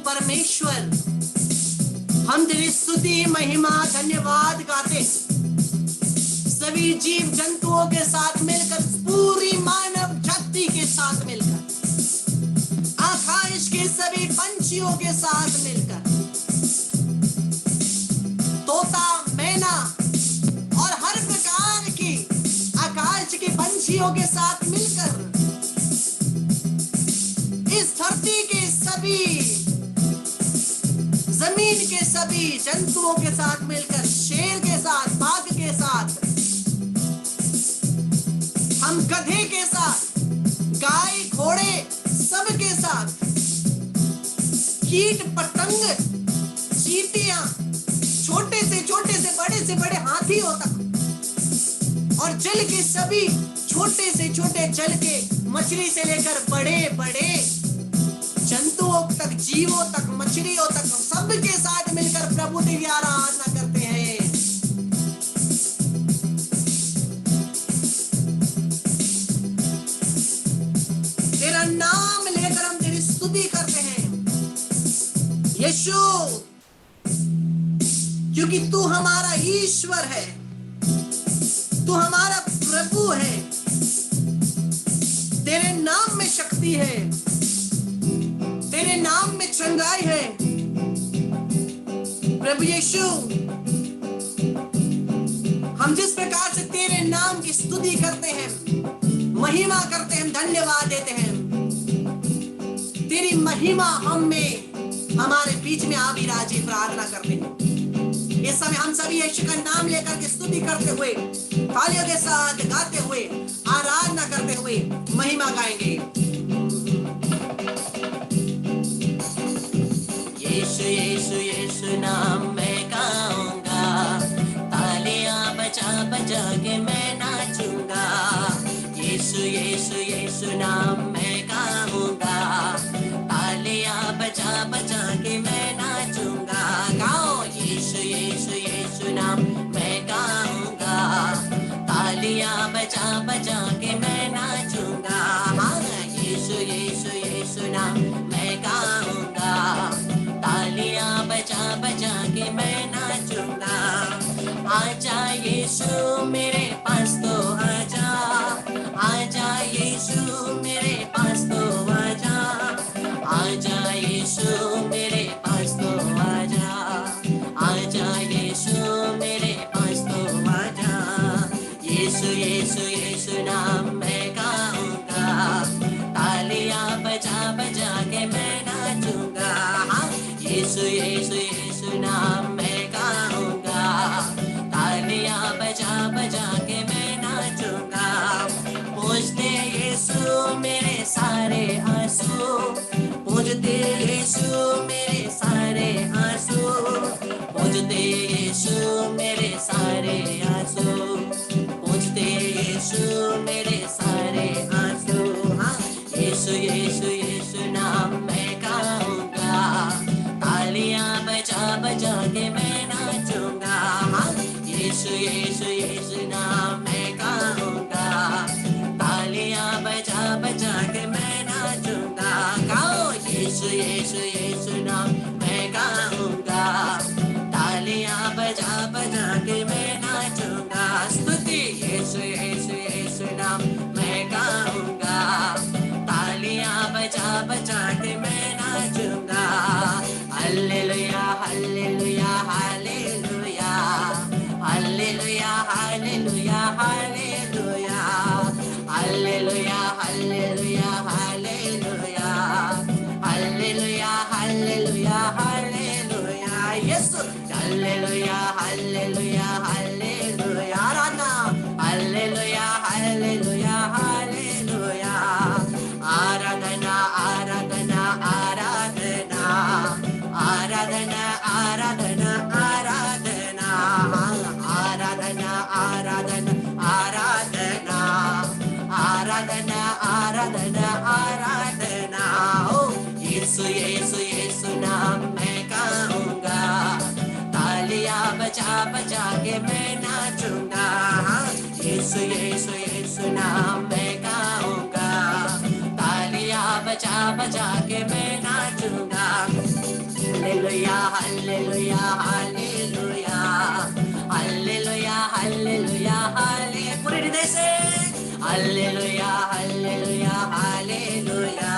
परमेश्वर, हम तेरी स्तुति महिमा धन्यवाद गाते, सभी जीव जंतुओं के साथ मिलकर, पूरी मानव जाति के साथ मिलकर, आकाश के सभी पंछियों के साथ मिलकर, तोता, मैना और हर प्रकार की आकाश के पंछियों के साथ मिलकर, इस धरती के सभी, जमीन के सभी जंतुओं के साथ मिलकर, शेर के साथ, बाघ के साथ, हम गधे के साथ, गाय, घोड़े, सब के साथ, कीट पतंग, चींटियां, छोटे से बड़े हाथियों तक, और जल के सभी छोटे से छोटे जल के मछली से लेकर बड़े बड़े जंतुओं तक, जीवों तक, मछलियों तक, सबके साथ मिलकर प्रभु तेरी आराधना करते हैं। तेरा नाम लेकर हम तेरी स्तुति करते हैं। यीशु, क्योंकि तू हमारा ईश्वर है, तू हमारा प्रभु है, तेरे नाम में शक्ति है, तेरे नाम में चंगाई है। प्रभु यीशु, हम जिस प्रकार से तेरे नाम की स्तुति करते हैं, महिमा करते हैं, धन्यवाद देते हैं, तेरी महिमा हम में, हमारे बीच में आप विराजे, प्रार्थना करते हैं। इस समय हम सभी यीशु का नाम लेकर के स्तुति करते हुए, तालियों के साथ गाते हुए, आराधना करते हुए महिमा गाएंगे। यीशु यीशु यीशु नाम मैं गाऊंगा, तालियां बजा बजा के मैं नाचूंगा। यीशु यीशु यीशु नाम मैं गाऊंगा, तालियां बजा बजा के मैं नाचूंगा। गाओ, यीशु यीशु यीशु नाम मैं गाऊंगा, तालियां बजा बजा के मैं नाचूंगा। हाँ, यीशु यीशु यीशु नाम मैं गाऊंगा, तालियां बजा बजा के मैं नाचूंगा। आजा यीशु मेरे पास तो आजा, आजा यीशु मेरे पास तो आजा, आजा यीशु मेरे पास तो आजा, आजा यीशु मेरे पास तो आजा। यीशु यीशु यीशु नाम मैं गाऊंगा, तालियां बजा बजा के मैं नाचूंगा। यीशु यीशु यीशु नाम मैं गाऊंगा, तालियां बजा बजा के मैं नाचूंगा। पूजते यीशु मेरे सारे आंसू, पूजते यीशु मेरे सारे आंसू, पूजते यीशु मेरे सारे आंसू, पूजते यीशु मेरे सारे आंसू। हाँ, यीशु यीशु यीशु नाम मैं गाऊंगा, तालियां बजा बजा के मैं नाचूंगा। हाँ, यीशु यीशु यीशु नाम मैं गाऊंगा, तालियां बजा बजा के मैं नाचूंगा। गाओ, यीशु यीशु यीशु नाम मैं गाऊंगा, तालियां बजा बजा के मैं नाचूंगा। स्तुति, यीशु यीशु यीशु नाम मैं गाऊंगा, तालियां बजा बजा के मैं नाचूंगा। Hallelujah hallelujah hallelujah, hallelujah hallelujah hallelujah, hallelujah hallelujah hallelujah, hallelujah hallelujah hallelujah. Yeshu, hallelujah hallelujah hallelujah. आराधना, हालेलुया हालेलुया हालेलुया, आराधना आराधना आराधना, आराधना आराधना आराधना, आराधना आराधना आराधना, आराधना आराधना आराधना। ओ यीशु यीशु यीशु नाम मैं गाऊंगा, तालियां बजा बजा के मैं नाचूंगा। यीशु यीशु यीशु नाम मैं गाऊंगा, तालियां बजा बजा के मैं नाचूंगा। Hallelujah hallelujah hallelujah, hallelujah hallelujah हाले, पूरे हृदय से hallelujah hallelujah hallelujah,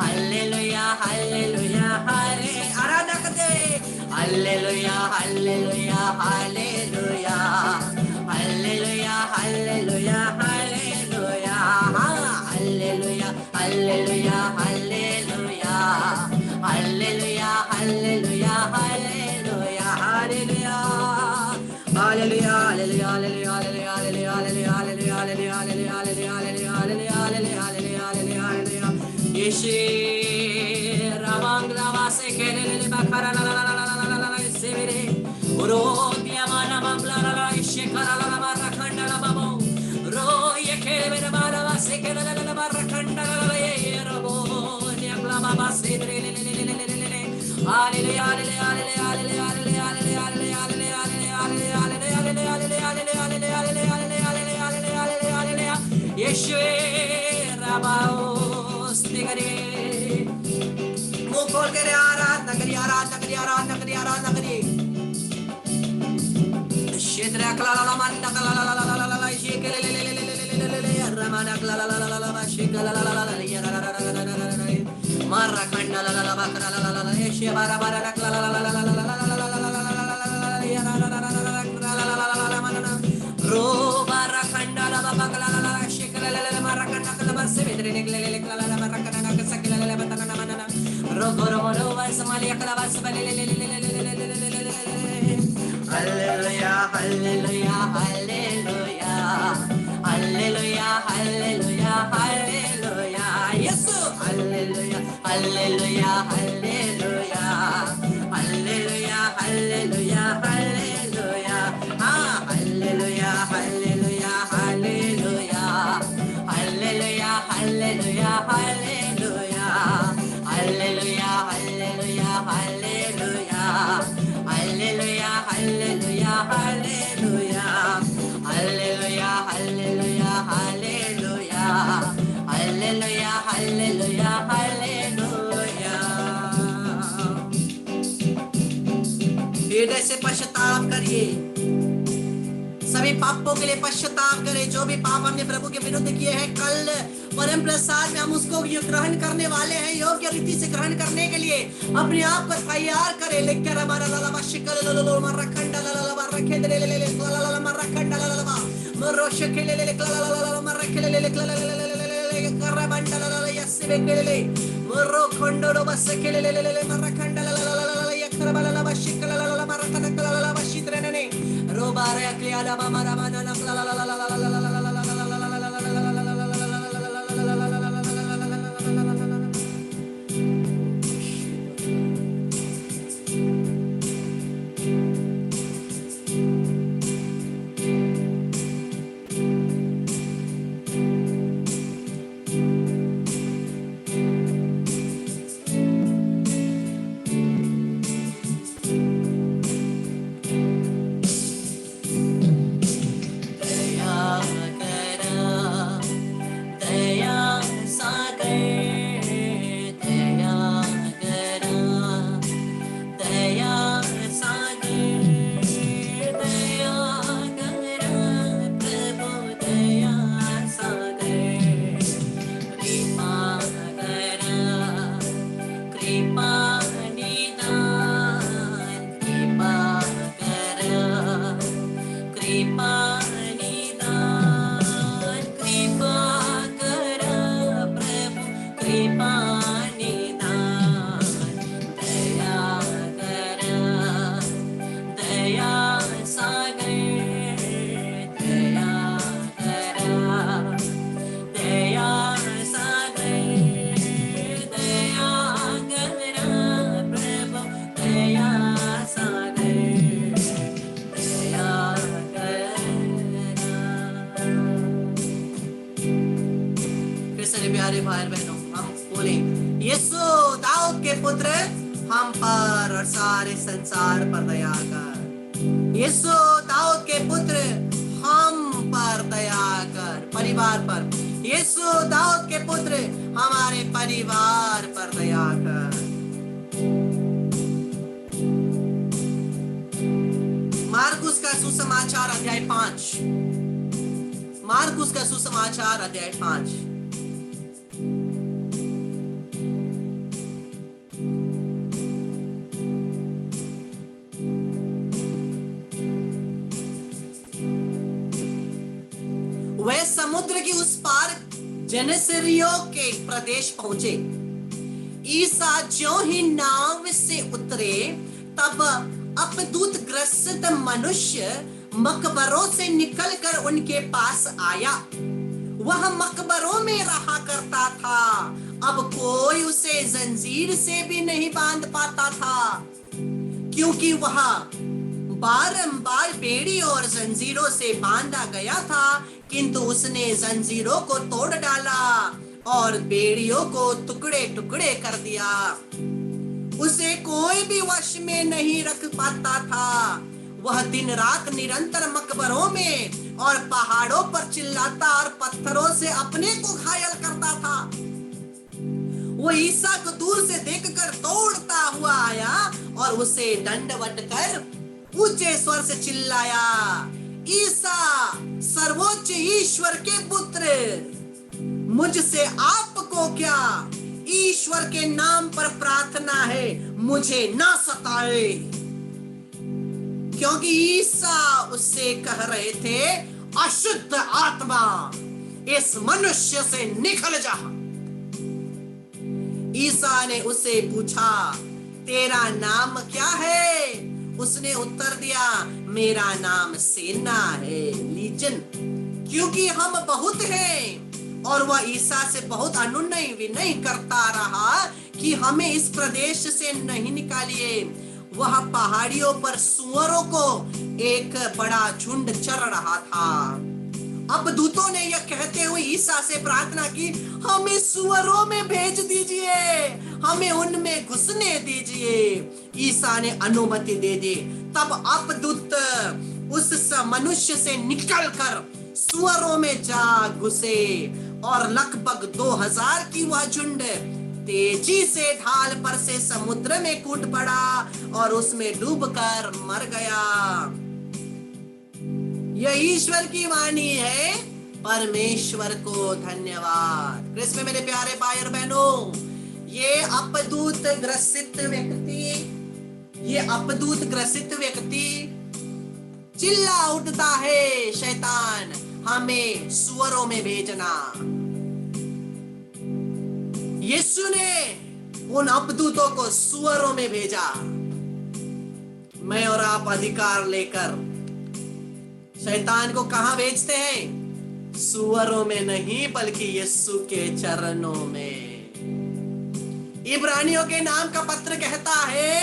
hallelujah hallelujah हाले। आराधना करते, hallelujah hallelujah hallelujah, hallelujah hallelujah hallelujah, hallelujah hallelujah hallelujah, hallelujah hallelujah hallelujah, hallelujah hallelujah hallelujah hallelujah hallelujah hallelujah hallelujah hallelujah hallelujah hallelujah hallelujah hallelujah hallelujah. Yeshu रामांगला वासे केलेले बखरा ला ला ला ला ला ला ला सेवेरे रो दियामाना मामला ला ला शेखरा ला ला मारखंडा ला बाबो रो ये केलेले मारा वासे केलेले ला मारखंडा ला ये रबो नियमला बाबा सेदरे ले ले ले ले ले ले hallelujah hallelujah hallelujah hallelujah hallelujah hallelujah hallelujah. Yeshu राबाओ स्तिगरे मुंह खोल के आराधना करिए। Hallelujah, hallelujah, hallelujah. Hallelujah, hallelujah, hallelujah. Yes, hallelujah, hallelujah, hallelujah. Hallelujah, hallelujah, hallelujah. Ah, hallelujah, hallelujah, hallelujah. Hallelujah, hallelujah, hallelujah. Hallelujah, hallelujah, hallelujah. Hallelujah, hallelujah, hallelujah. Hallelujah, hallelujah, hallelujah. Hallelujah, hallelujah, hallelujah. हृदय से पश्चाताप करिए, सभी पापों के लिए पश्चाताप करें। जो भी पाप हमने प्रभु के विरुद्ध किए हैं, कल परम प्रसाद में हम उसको ग्रहण करने वाले हैं। योग्य रीति से ग्रहण करने के लिए अपने आप को तैयार करें। लेकर हमारा लाला शिकर लो मरखंड लाला मरखे ले ले ले लाला मरखंड लाला मरोश के ले ले लाला मरखे ले ले कर बंडल लाला यस्से के ले मरो खंडो बस के ले ले मरखंड लाला यकर लाला बशिकर लाला मरखंड लाला बशित्रने रोबारे अक्लियाला मारा माना प्यारे भाई बहनों, हम बोले यीशु दाऊद के पुत्र हम पर और सारे संसार पर दया कर। यीशु दाऊद के पुत्र हम पर दया कर, परिवार पर। यीशु दाऊद के पुत्र हमारे परिवार पर दया कर। मार्कुस का सुसमाचार अध्याय 5। मार्कुस का सुसमाचार अध्याय 5। वह समुद्र की उस पार जेनेसरियो के प्रदेश पहुंचे। ईसा जो ही नाव से उतरे तब अपदूत ग्रसित मनुष्य मकबरों से निकलकर उनके पास आया। वह मकबरों में रहा करता था। अब कोई उसे जंजीर से भी नहीं बांध पाता था, क्योंकि वह बारंबार बेड़ी और जंजीरों से बांधा गया था। किंतु उसने जंजीरों को तोड़ डाला और बेड़ियों को टुकड़े टुकड़े कर दिया। उसे कोई भी वश में नहीं रख पाता था। वह दिन रात निरंतर मकबरों में और पहाड़ों पर चिल्लाता और पत्थरों से अपने को घायल करता था। वो ईसा को दूर से देखकर दौड़ता हुआ आया और उसे दंडवत कर ऊंचे स्वर से चिल्लाया, ईसा सर्वोच्च ईश्वर के पुत्र, मुझसे आपको क्या? परमेश्वर के नाम पर प्रार्थना है, मुझे ना सताए। क्योंकि ईसा उससे कह रहे थे, अशुद्ध आत्मा इस मनुष्य से निकल जा। ईसा ने उससे पूछा, तेरा नाम क्या है? उसने उत्तर दिया, मेरा नाम सेना है, लीजन, क्योंकि हम बहुत हैं। और वह ईसा से बहुत अनुनय विनय करता रहा कि हमें इस प्रदेश से नहीं निकालिए। वह पहाड़ियों पर सुअरों को एक बड़ा झुंड चर रहा था। अब दूतों ने यह कहते हुए ईसा से प्रार्थना की, हमें सुअरों में भेज दीजिए, हमें उनमें घुसने दीजिए। ईसा ने अनुमति दे दी। तब अपदूत उस मनुष्य से निकलकर सुअरों में जा घुसे और लगभग 2000 की वह झुंड तेजी से ढाल पर से समुद्र में कूद पड़ा और उसमें डूबकर मर गया। यह ईश्वर की वाणी है, परमेश्वर को धन्यवाद। क्रिस्त में मेरे प्यारे भाई और बहनों, ये अपदूत ग्रसित व्यक्ति चिल्ला उठता है, शैतान हमें सुअरों में भेजना। यीशु ने उन अपदूतों को सुअरों में भेजा। मैं और आप अधिकार लेकर शैतान को कहां भेजते हैं? सुअरों में नहीं, बल्कि यीशु के चरणों में। इब्रानियों के नाम का पत्र कहता है,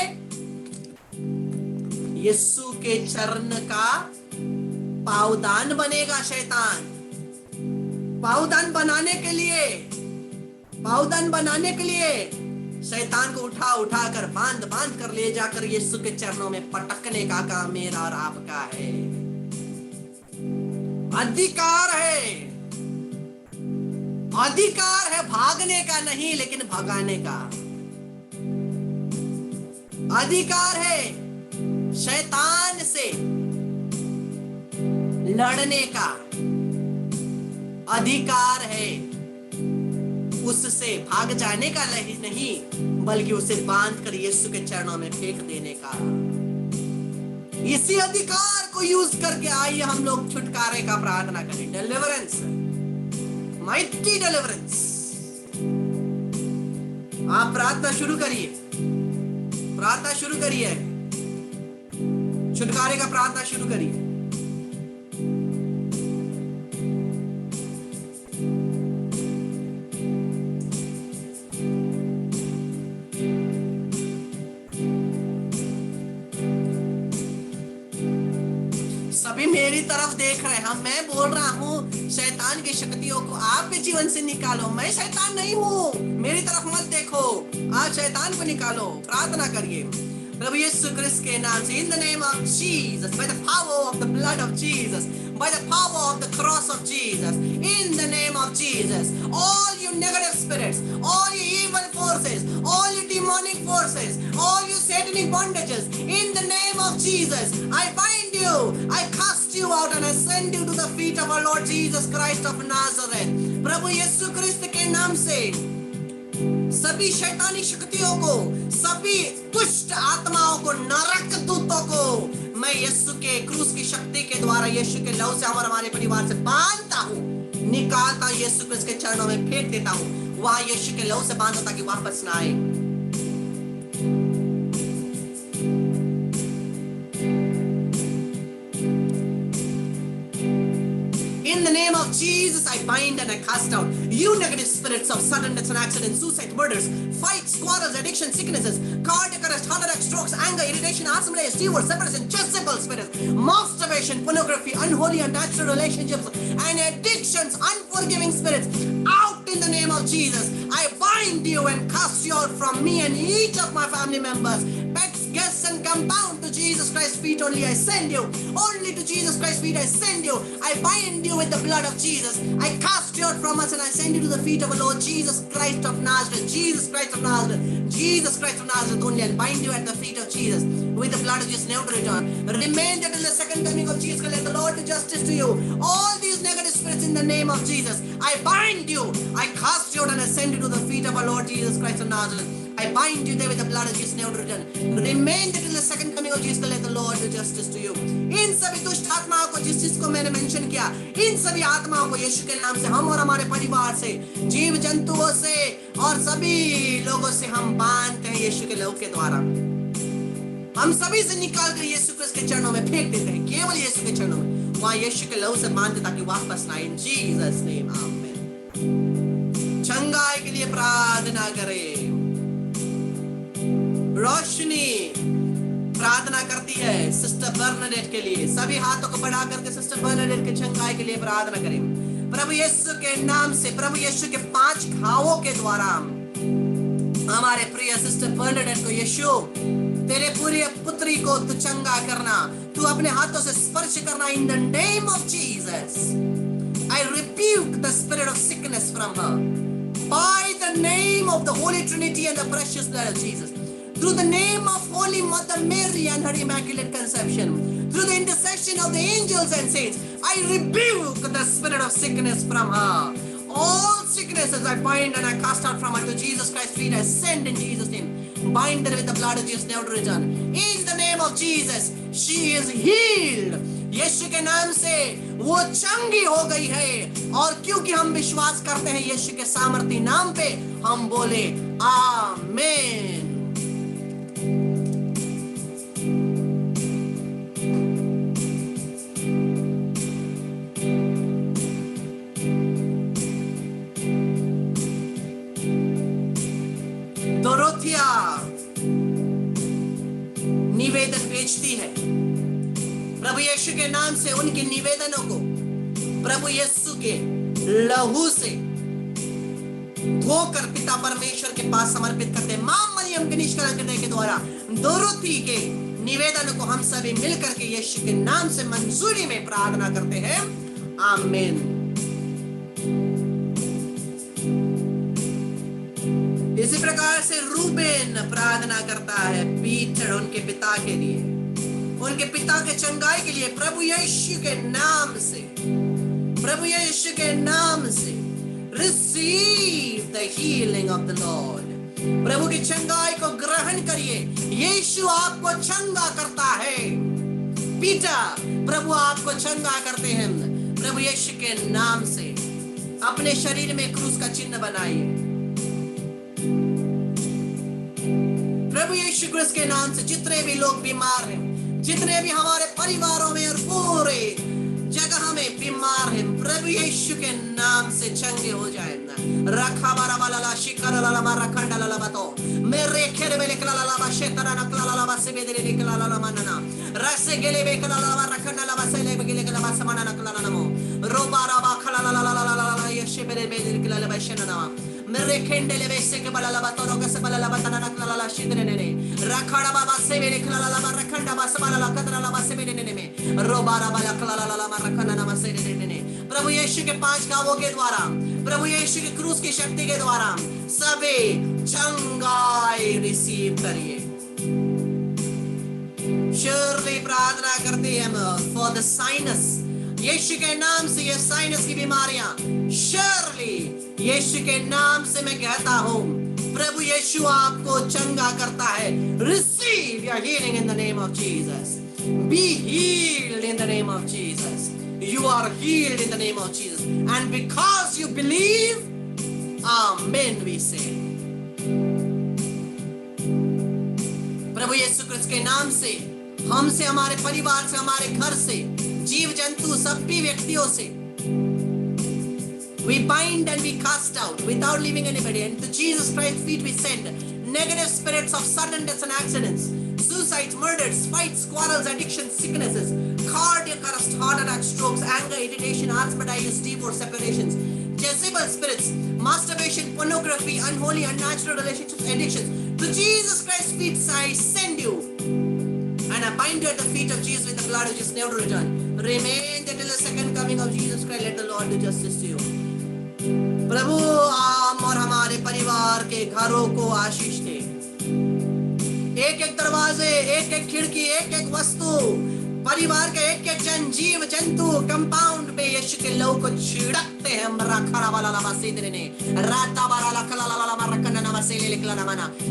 यीशु के चरण का पावदान बनेगा शैतान। पावदान बनाने के लिए शैतान को उठा कर बांध कर ले जाकर यीशु के चरणों में पटकने का काम मेरा और आपका है। अधिकार है भागने का नहीं, लेकिन भगाने का। अधिकार है शैतान से लड़ने का। अधिकार है उससे भाग जाने का नहीं, बल्कि उसे बांध कर यीशु के चरणों में फेंक देने का। इसी अधिकार को यूज करके आइए हम लोग छुटकारे का प्रार्थना करें। Deliverance, mighty deliverance. आप प्रार्थना शुरू करिए, छुटकारे का प्रार्थना शुरू करिए। सभी मेरी तरफ देख रहे हैं। मैं बोल रहा हूं शैतान की शक्तियों को आपके जीवन से निकालो। मैं शैतान नहीं हूं, मेरी तरफ मत देखो, आप शैतान को निकालो। प्रार्थना करिए प्रभु यीशु क्रिस्त के नाम से। In the name of Jesus, by the power of the blood of Jesus, by the power of the cross of Jesus, in the name of Jesus, all you negative spirits, all you evil forces, all you demonic forces, all you satanic bondages, in the name of Jesus, I bind you, I cast you out, and I send you to the feet of our Lord Jesus Christ of Nazareth. प्रभु यीशु क्रिस्त के नाम से सभी शैतानी शक्तियों को, सभी दुष्ट आत्माओं को, नरक दूतों को मैं यीशु के क्रूस की शक्ति के द्वारा, यीशु के लहू से हमारे परिवार से बांधता हूँ, निकालता हूँ, यीशु क्रिस्त के चरणों में फेंक देता हूँ। वहां यीशु के लहू से बांधता ताकि वापस ना आए। In the name of Jesus, I bind and I cast out you negative spirits of sudden deaths and accidents, suicide, murders, fights, quarrels, addiction, sicknesses, cardiac arrest, heart attack, strokes, anger, irritation, asthma, divorce, separation, chestible spirits, masturbation, pornography, unholy, unnatural relationships, and addictions, unforgiving spirits, out in the name of Jesus. I bind you and cast you out from me and each of my family members. Pets, Yes, and come bound to Jesus Christ's feet only I send you. Only to Jesus Christ's feet I send you. I bind you with the blood of Jesus. I cast you out from us and I send you to the feet of the Lord Jesus Christ of Nazareth. Jesus Christ of Nazareth. Jesus Christ of Nazareth only. I'll bind you at the feet of Jesus with the blood of Jesus, never to return. Remain until the second coming of Jesus. Let the Lord do justice to you. All these negative spirits in the name of Jesus, I bind you. I cast you out and I send you to the feet of our Lord Jesus Christ of Nazareth. I bind you there with the blood of Jesus, never to return. Remain until the second coming of Jesus. Let the Lord do justice to you. इन सभी दुष्ट आत्माओं को, जिस चीज को मैंने mention किया, इन सभी आत्माओं को यीशु के नाम से, हम और हमारे परिवार से, जीव जंतुओं से और सभी लोगों से हम बांधते हैं यीशु के लहू के द्वारा। हम सभी से निकाल कर यीशु क्रिस्त के चरणों में फेंक देते हैं, केवल यीशु के चरणों में, वहां यीशु के लहू से बांधते ताकि वापस ना आए। इन जीसस नेम आमीन। चंगाई के लिए प्रार्थना करें। रोशनी प्रार्थना करती है सिस्टर बर्नाडेट के लिए। सभी हाथों को बढ़ा करके सिस्टर बर्नाडेट के चंगाई के लिए प्रार्थना करें। प्रभु यीशु के नाम से, प्रभु यीशु के 5 घावों के द्वारा हमारे प्रिय सिस्टर बर्नाडेट को यीशु तेरे पूरे पुत्री को तू चंगा करना, तू अपने हाथों से स्पर्श करना। In the name of Jesus I rebuke the spirit of sickness from her by the name of the Holy Trinity and the precious blood of Jesus. Through the name of Holy Mother Mary and her Immaculate Conception, through the intercession of the angels and saints, I rebuke the spirit of sickness from her. All sicknesses I bind and I cast out from her to Jesus Christ's feet. I send in Jesus' name. Bind her with the blood of Jesus, never to return. In the name of Jesus, she is healed. यीशु के नाम से वो चंगी हो गई है। और क्योंकि हम विश्वास करते हैं यीशु के सामर्थी नाम पे, हम बोले आमीन। दोरोथिया निवेदन भेजती है प्रभु यीशु के नाम से। उनके निवेदनों को प्रभु यीशु के लहू से धोकर पिता परमेश्वर के पास समर्पित करते हैं। मां मरियम के निष्कलंक हृदय के द्वारा दोरोथी के निवेदन को हम सभी मिलकर के यीशु के नाम से मंजूरी में प्रार्थना करते हैं, आमीन। इसी प्रकार से रूबेन प्रार्थना करता है पीटर उनके पिता के लिए, उनके पिता के चंगाई के लिए। प्रभु यीशु के नाम से, प्रभु यीशु के नाम से receive the healing of the lord. प्रभु की चंगाई को ग्रहण करिए। यीशु आपको चंगा करता है। पीटर, प्रभु आपको चंगा करते हैं। प्रभु यीशु के नाम से अपने शरीर में क्रूस का चिन्ह बनाइए। प्रभु यीशु क्रिस्त के नाम से जितने भी लोग बीमार हैं, जितने भी हमारे परिवारों में और पूरे जगह में बीमार हैं, प्रभु यीशु के नाम से चंगे हो जाए। रखा बारा बाला ला शिकला ला ला रखंडा ला ला बतो मेरे खेरे में निकला ला ला शेतरा नकला ला ला से बेदरे निकला ला ला मनना रसे गेले बेकला ला ला रखंडा ला से ले गेले कला ला समाना नकला ला नमो रोबारा बा खला ला ला ला ला ला ये शेबरे बेदरे निकला ला बशना ना मेरे खेंडे वैसे के बला लबा तो रोके से बला लबा तना नकला ला शिदरे ने रखड़ा बाबा से मेरे खला ला ला रखंडा बा समाला ला कतरा ला से मेरे ने में रोबारा बा खला ला ला रखना ना से ने प्रभु यीशु के 5 घावों के द्वारा, प्रभु यीशु के क्रूस की शक्ति के द्वारा सभी चंगाई रिसीव करिए। श्योरली प्रार्थना करते हैं फॉर द साइनस। यीशु के नाम से ये साइनस की बीमारियां श्योरली यीशु के नाम से मैं कहता हूं, प्रभु यीशु आपको चंगा करता है। Receive your healing in the name of Jesus. Be healed in the name of Jesus. You are healed in the name of Jesus. And because you believe, amen we say. प्रभु यीशु क्रिस्त के नाम से, हमसे, हमारे परिवार से, हमारे घर से, जीव जंतु सभी व्यक्तियों से we bind and we cast out without leaving anybody, and to Jesus Christ's feet we send negative spirits of sudden deaths and accidents, suicides, murders, fights, quarrels, addictions, sicknesses, cardiac arrest, heart attacks, strokes, anger, irritation, asthmatitis, divorce, separations, Jezebel spirits, masturbation, pornography, unholy, unnatural relationships, addictions, To Jesus Christ's feet I send you, and I bind you at the feet of Jesus with the blood which is never to return. Remain until the second coming of Jesus Christ. Let the Lord do justice to you. प्रभु हम और हमारे परिवार के घरों को आशीष दे। एक एक दरवाजे, एक एक खिड़की, एक एक वस्तु, परिवार के एक एक जन, जीव जंतु कंपाउंड पे यीशु के लहू को छिड़कते हैं।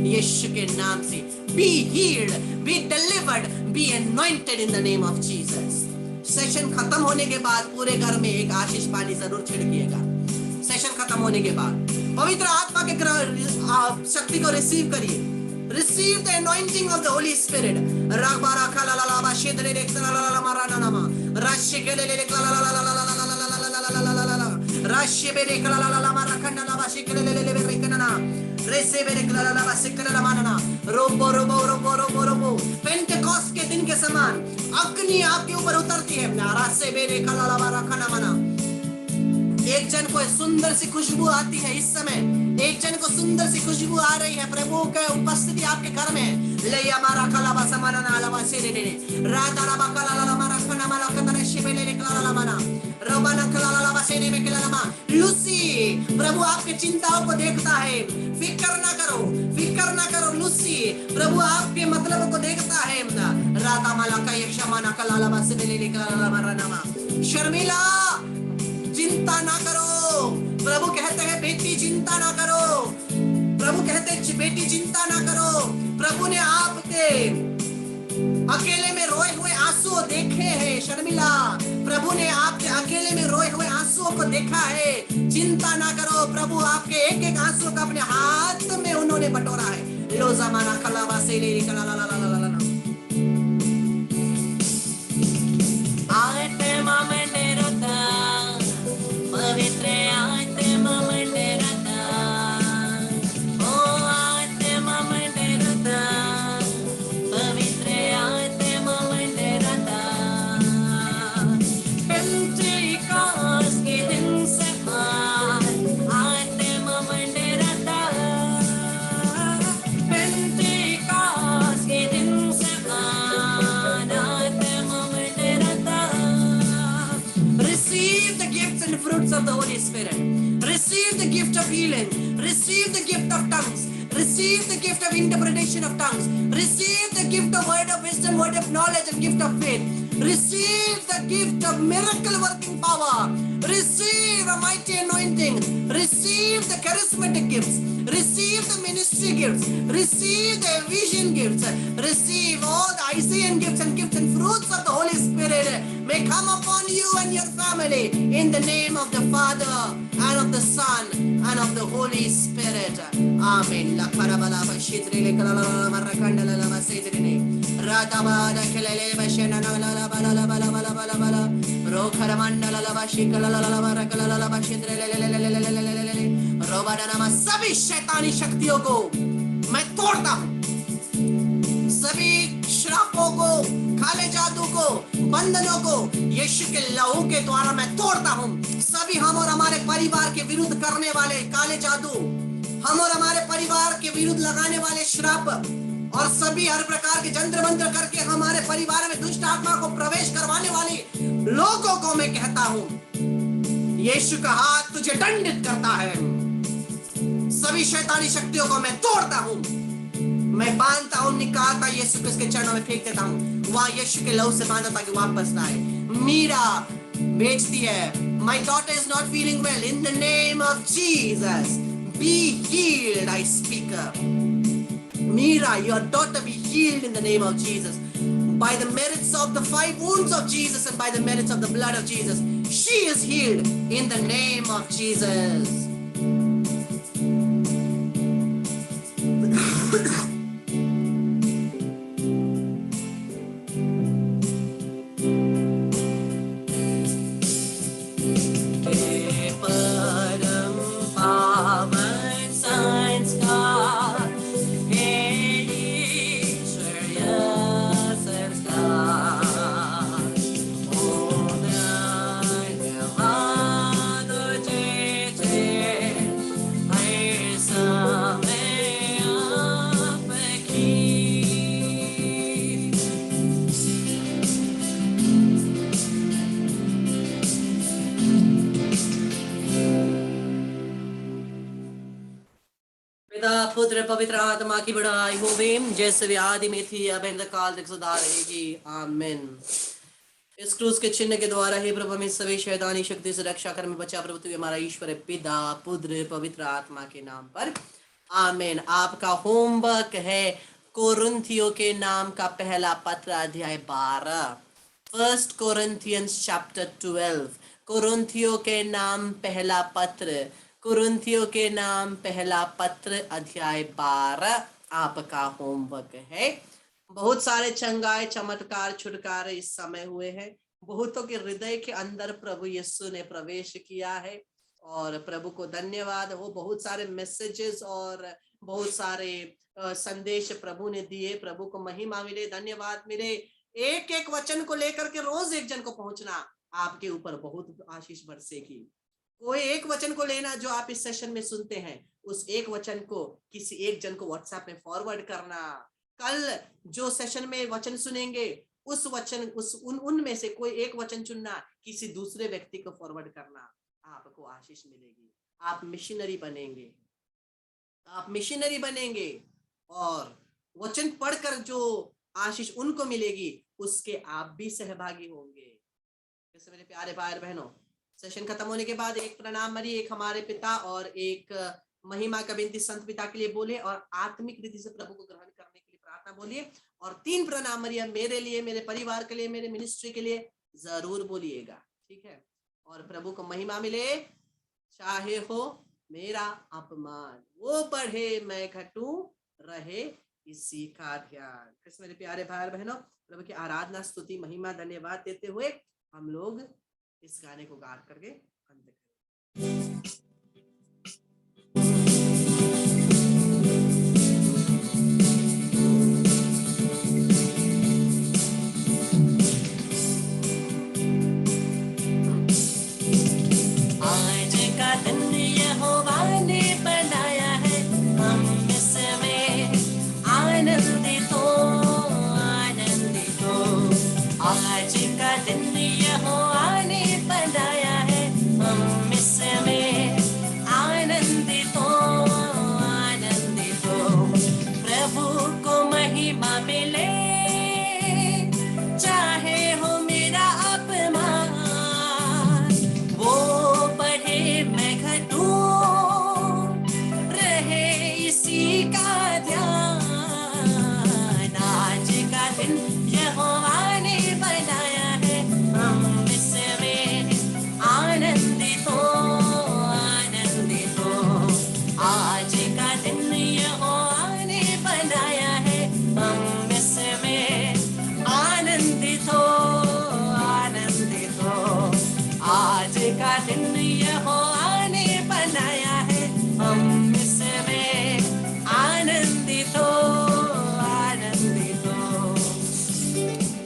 यीशु के नाम से be healed, be delivered, be anointed in the name of Jesus. Session खत्म होने के बाद पूरे घर में एक आशीष पानी जरूर छिड़किएगा। सेशन खत्म होने के बाद पवित्र आत्मा के शक्ति को रिसीव करिए। Receive the anointing of the Holy Spirit. Pentecost के दिन के समान अग्नि आपके ऊपर उतरती है। एक जन को सुंदर सी खुशबू आती है इस समय, एक जन को सुंदर सी खुशबू आ रही है। प्रभु की उपस्थिति आपके घर में। लूसी, प्रभु आपके चिंताओं को देखता है। फिक्र ना करो, फिक्र ना करो लूसी, प्रभु आपके मतलब को देखता है। शर्मिला चिंता ना करो, प्रभु कहते हैं बेटी चिंता ना करो, प्रभु कहते हैं बेटी चिंता ना करो। प्रभु ने आपके अकेले में रोए हुए आंसू देखे हैं। शर्मिला, प्रभु ने आपके अकेले में रोए हुए आंसुओं को देखा है। चिंता ना करो, प्रभु आपके एक एक आंसू को अपने हाथ में उन्होंने बटोरा है। लो जमाना खलावा से ले कला ला ला ला ला ला। आते मामे नेरता पवित्र आते मामे नेरता, ओ आते मामे नेरता पवित्र आते मामे नेरता। पेंटेकोस्ट के दिन से आते मामे नेरता, पेंटेकोस्ट के दिन से आते मामे नेरता। Receive the gifts and fruits of the Holy Spirit. Receive the gift of healing. Receive the gift of tongues. Receive the gift of interpretation of tongues. Receive the gift of word of wisdom, word of knowledge, and gift of faith. Receive the gift of miracle working power. Receive a mighty anointing. Receive the charismatic gifts. Receive the ministry gifts. Receive the vision gifts. Receive all the Isaiah gifts and fruits of the Holy Spirit may come upon you and your family in the name of the Father and of the Son and of the Holy Spirit. Amen. La parabala bashidre le kala la marakanda la basidrine radabada kelele bashena la la bala la bala bala bala bala rokharamanda la bashikala la marakala la bashidre le रोबाना नामा। सभी शैतानी शक्तियों को मैं तोड़ता हूं, सभी श्रापों को, काले जादू को, बंधनों को यीशु के लहू के द्वारा मैं तोड़ता हूं। सभी हम और हमारे परिवार के विरुद्ध करने वाले काले जादू, हम और हमारे परिवार के विरुद्ध लगाने वाले श्राप और सभी हर प्रकार के जंत्र मंत्र करके हमारे परिवार में दुष्ट आत्मा को प्रवेश करवाने वाले लोगों को मैं कहता हूं, यीशु का हाथ तुझे दंडित करता है। सभी शैतानी शक्तियों को मैं तोड़ता हूं, मैं बांधता हूं, निकालता यीशु के चरणों में फेंक देता हूं। वहां यीशु के लहू से बांधा ताकि वापस आए। मीरा बेचती है, My daughter is not feeling well. In the name of Jesus, be healed, I speak. Mira, your daughter be healed in the name of Jesus. By the merits of the 5 wounds of Jesus and by the merits of the blood of Jesus, she is healed in the name of Jesus. पुत्र पवित्र आत्मा की बढ़ाई होवे, जैसे वे आदि में थी अब अंत काल तक सदा रहेगी। आमीन। इस क्रूस के चिन्ह के द्वारा हे प्रभु हमें सभी शैतानी शक्ति से रक्षा कर में बचा प्रभु तू हमारा ईश्वर है, पिता पुत्र पवित्र आत्मा के नाम पर आमीन। आपका होमवर्क है कोरिन्थियों के नाम का पहला पत्र अध्याय 12, 1 Corinthians chapter 12। कोरिन्थियों के नाम पहला पत्र, कोरिन्थियों के नाम पहला पत्र अध्याय 12 आपका होमवर्क है। बहुत सारे चंगाई चमत्कार छुटकारे इस समय हुए हैं। बहुतों के हृदय के अंदर प्रभु यीशु ने प्रवेश किया है और प्रभु को धन्यवाद हो। बहुत सारे मैसेजेस और बहुत सारे संदेश प्रभु ने दिए। प्रभु को महिमा मिले, धन्यवाद मिले। एक एक वचन को लेकर के रोज एक जन को पहुंचना, आपके ऊपर बहुत आशीष बरसेगी। कोई एक वचन को लेना जो आप इस सेशन में सुनते हैं, उस एक वचन को किसी एक जन को व्हाट्सएप में फॉरवर्ड करना। कल जो सेशन में वचन सुनेंगे उस वचन उनमें से कोई एक वचन चुनना, किसी दूसरे व्यक्ति को फॉरवर्ड करना, आपको आशीष मिलेगी। आप मिशनरी बनेंगे, आप मिशनरी बनेंगे और वचन पढ़कर जो आशीष उनको मिलेगी उसके आप भी सहभागी होंगे। जैसे मेरे प्यारे भाई बहनों, सेशन खत्म होने के बाद एक प्रणाम मरी, एक हमारे पिता और एक महिमा का बिनती संत पिता के लिए बोले और आत्मिक रीति से प्रभु को ग्रहण करने के लिए प्रार्थना बोलिए। और 3 प्रणाम मरिया मेरे लिए, मेरे परिवार के लिए, मेरे मिनिस्ट्री के लिए जरूर बोलिएगा, ठीक है। और प्रभु को महिमा मिले। चाहे हो मेरा अपमान, वो बढ़े मैं घटूं, रहे इसी का ध्यान। कृष्ण मेरे प्यारे भाई बहनों, प्रभु की आराधना स्तुति महिमा धन्यवाद देते हुए हम लोग इस गाने को गा करके अंत करें।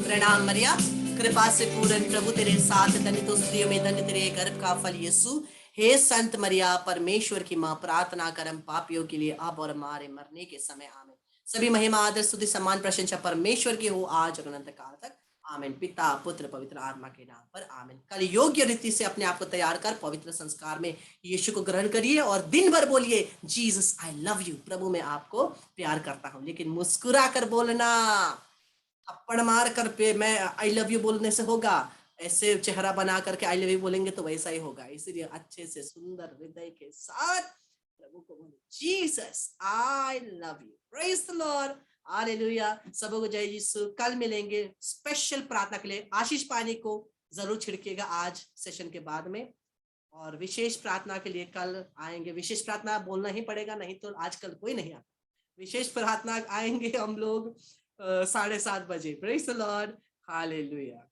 प्रणाम मरिया, कृपा से पूर्ण प्रभु तेरे साथ, धन्य तो स्त्रियों में धन्य तेरे गर्भ का फल यीशु। हे संत मरिया परमेश्वर की माँ, प्रार्थना करम पापियों के लिए अब और हमारे मरने के समय आमीन। सभी महिमा आदर स्तुति सम्मान प्रशंसा परमेश्वर की हो आज और अनंत काल तक आमीन। पिता पुत्र पवित्र आत्मा के नाम पर आमीन। कल योग्य रीति से अपने आप को तैयार कर पवित्र संस्कार में यीशु को ग्रहण करिए और दिन भर बोलिए जीसस आई लव यू, प्रभु मैं आपको प्यार करता हूँ। लेकिन मुस्कुरा कर बोलना, थप्पड़ मार कर पे मैं आई लव यू बोलने से होगा, ऐसे चेहरा बना करके आई लव यू बोलेंगे तो वैसा ही होगा। इसलिए अच्छे से सुंदर हृदय के साथ प्रभु को बोले Jesus I love you, praise the Lord, hallelujah. सबको जय यीशु। कल मिलेंगे स्पेशल प्रार्थना के लिए। आशीष पानी को जरूर छिड़किएगा आज सेशन के बाद में, और विशेष प्रार्थना के लिए कल आएंगे। विशेष प्रार्थना बोलना ही पड़ेगा, नहीं तो आजकल कोई नहीं आता। विशेष प्रार्थना आएंगे हम लोग 7:30 बजे। Praise the Lord, hallelujah.